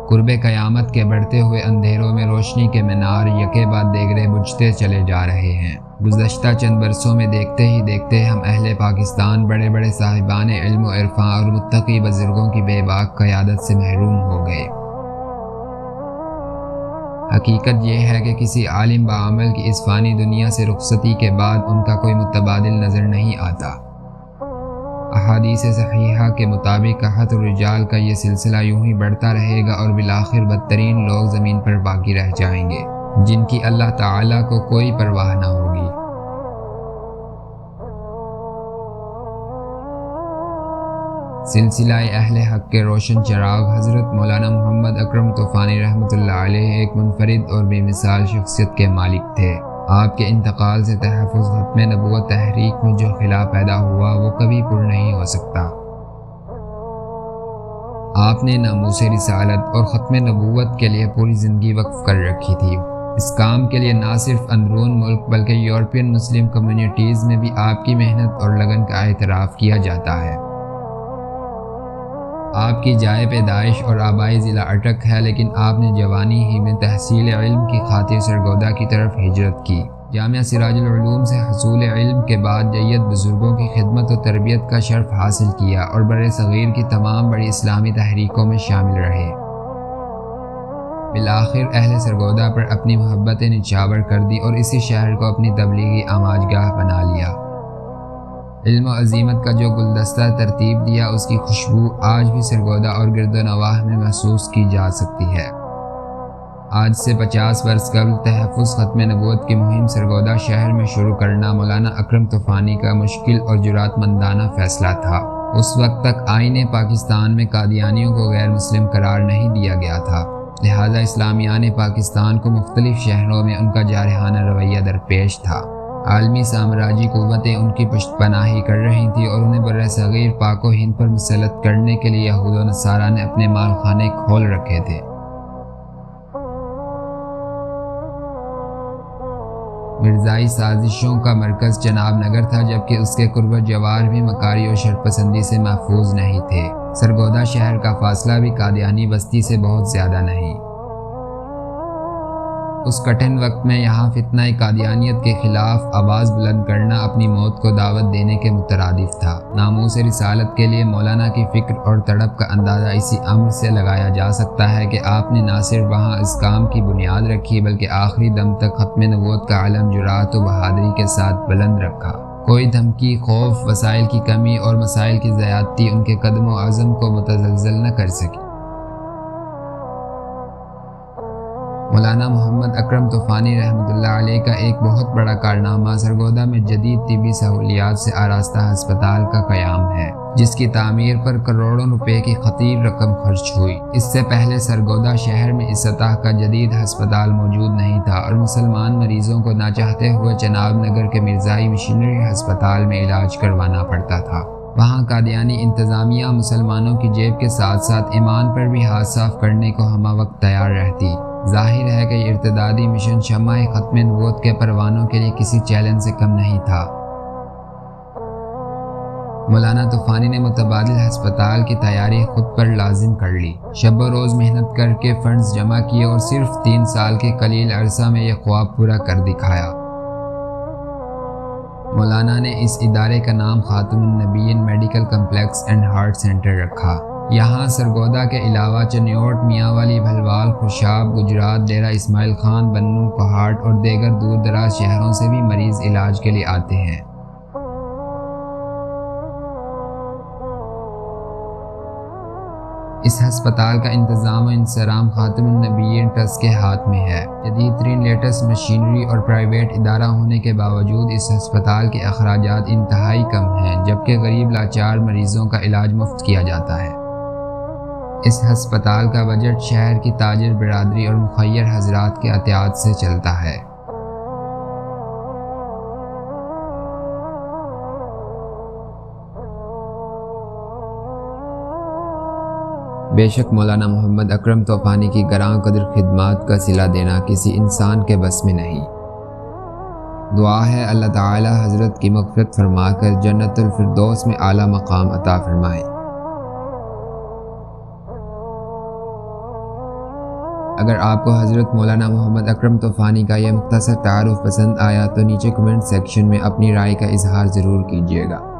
قرب قیامت کے بڑھتے ہوئے اندھیروں میں روشنی کے مینار یکے بعد دیگرے بجھتے چلے جا رہے ہیں۔ گزشتہ چند برسوں میں دیکھتے ہی دیکھتے ہم اہل پاکستان بڑے بڑے صاحبان علم و عرفان اور متقی بزرگوں کی بے باک قیادت سے محروم ہو گئے۔ حقیقت یہ ہے کہ کسی عالم باعمل کی اس فانی دنیا سے رخصتی کے بعد ان کا کوئی متبادل نظر نہیں آتا۔ احادیث صحیحہ کے مطابق قحط الرجال کا یہ سلسلہ یوں ہی بڑھتا رہے گا اور بالآخر بدترین لوگ زمین پر باقی رہ جائیں گے، جن کی اللہ تعالیٰ کو کوئی پرواہ نہ ہوگی۔ سلسلہ اہل حق کے روشن چراغ حضرت مولانا محمد اکرم طوفانی رحمۃ اللہ علیہ ایک منفرد اور بے مثال شخصیت کے مالک تھے۔ آپ کے انتقال سے تحفظ ختم نبوت تحریک میں جو خلا پیدا ہوا وہ کبھی پر نہیں ہو سکتا۔ آپ نے ناموس رسالت اور ختم نبوت کے لیے پوری زندگی وقف کر رکھی تھی۔ اس کام کے لیے نہ صرف اندرون ملک بلکہ یورپین مسلم کمیونٹیز میں بھی آپ کی محنت اور لگن کا اعتراف کیا جاتا ہے۔ آپ کی جائے پیدائش اور آبائی ضلع اٹک ہے، لیکن آپ نے جوانی ہی میں تحصیل علم کی خاطر سرگودا کی طرف ہجرت کی۔ جامعہ سراج العلوم سے حصول علم کے بعد جید بزرگوں کی خدمت و تربیت کا شرف حاصل کیا اور بر صغیر کی تمام بڑی اسلامی تحریکوں میں شامل رہے۔ بالآخر اہل سرگودا پر اپنی محبتیں نچھاور کر دی اور اسی شہر کو اپنی تبلیغی آماجگاہ بنا لیا۔ علم و عظیمت کا جو گلدستہ ترتیب دیا، اس کی خوشبو آج بھی سرگودا اور گرد و نواح میں محسوس کی جا سکتی ہے۔ آج سے 50 برس قبل تحفظ ختم نبوت کی مہم سرگودا شہر میں شروع کرنا مولانا اکرم طوفانی کا مشکل اور جرأت مندانہ فیصلہ تھا۔ اس وقت تک آئین پاکستان میں قادیانیوں کو غیر مسلم قرار نہیں دیا گیا تھا، لہذا اسلامیان پاکستان کو مختلف شہروں میں ان کا جارحانہ رویہ درپیش تھا۔ عالمی سامراجی قوتیں ان کی پشت پناہی کر رہی تھیں اور انہیں بر صغیر پاک و ہند پر مسلط کرنے کے لیے یہود و نصارہ نے اپنے مال خانے کھول رکھے تھے۔ مرزائی سازشوں کا مرکز چناب نگر تھا، جبکہ اس کے قرب جوار بھی مکاری اور شرپسندی سے محفوظ نہیں تھے۔ سرگودا شہر کا فاصلہ بھی قادیانی بستی سے بہت زیادہ نہیں۔ اس کٹھن وقت میں یہاں فتنہ قادیانیت کے خلاف آواز بلند کرنا اپنی موت کو دعوت دینے کے مترادف تھا۔ ناموس رسالت کے لیے مولانا کی فکر اور تڑپ کا اندازہ اسی امر سے لگایا جا سکتا ہے کہ آپ نے نہ صرف وہاں اس کام کی بنیاد رکھی بلکہ آخری دم تک ختم نبوت کا علم جرأت و بہادری کے ساتھ بلند رکھا۔ کوئی دھمکی، خوف، وسائل کی کمی اور مسائل کی زیادتی ان کے قدم و عزم کو متزلزل نہ کر سکی۔ مولانا محمد اکرم طوفانی رحمۃ اللہ علیہ کا ایک بہت بڑا کارنامہ سرگودا میں جدید طبی سہولیات سے آراستہ ہسپتال کا قیام ہے، جس کی تعمیر پر کروڑوں روپے کی خطیر رقم خرچ ہوئی۔ اس سے پہلے سرگودا شہر میں اس سطح کا جدید ہسپتال موجود نہیں تھا اور مسلمان مریضوں کو نہ چاہتے ہوئے چناب نگر کے مرزائی مشنری ہسپتال میں علاج کروانا پڑتا تھا۔ وہاں قادیانی انتظامیہ مسلمانوں کی جیب کے ساتھ ساتھ ایمان پر بھی ہاتھ صاف کرنے کو ہمہ وقت تیار رہتی۔ ظاہر ہے کہ ارتدادی مشن شمع ختم نبوت کے پروانوں کے لیے کسی چیلنج سے کم نہیں تھا۔ مولانا طوفانی نے متبادل ہسپتال کی تیاری خود پر لازم کر لی، شب و روز محنت کر کے فنڈز جمع کیے اور صرف 3 سال کے قلیل عرصہ میں یہ خواب پورا کر دکھایا۔ مولانا نے اس ادارے کا نام خاتم النبیین medical complex and heart centre رکھا۔ یہاں سرگودا کے علاوہ چنیوٹ، میاں والی، بھلوال، خوشاب، گجرات، ڈیرہ اسماعیل خان، بنوں، کوہاٹ اور دیگر دور دراز شہروں سے بھی مریض علاج کے لیے آتے ہیں۔ اس ہسپتال کا انتظام و انصرام خاتم النبیین ٹرسٹ کے ہاتھ میں ہے۔ جدید ترین لیٹسٹ مشینری اور پرائیویٹ ادارہ ہونے کے باوجود اس ہسپتال کے اخراجات انتہائی کم ہیں، جبکہ غریب لاچار مریضوں کا علاج مفت کیا جاتا ہے۔ اس ہسپتال کا بجٹ شہر کی تاجر برادری اور مخیر حضرات کے عطیات سے چلتا ہے۔ بے شک مولانا محمد اکرم طوفانی کی گراں قدر خدمات کا صلہ دینا کسی انسان کے بس میں نہیں۔ دعا ہے اللہ تعالی حضرت کی مغفرت فرما کر جنت الفردوس میں اعلیٰ مقام عطا فرمائے۔ اگر آپ کو حضرت مولانا محمد اکرم طوفانی کا یہ مختصر تعارف پسند آیا تو نیچے کمنٹ سیکشن میں اپنی رائے کا اظہار ضرور کیجیے گا۔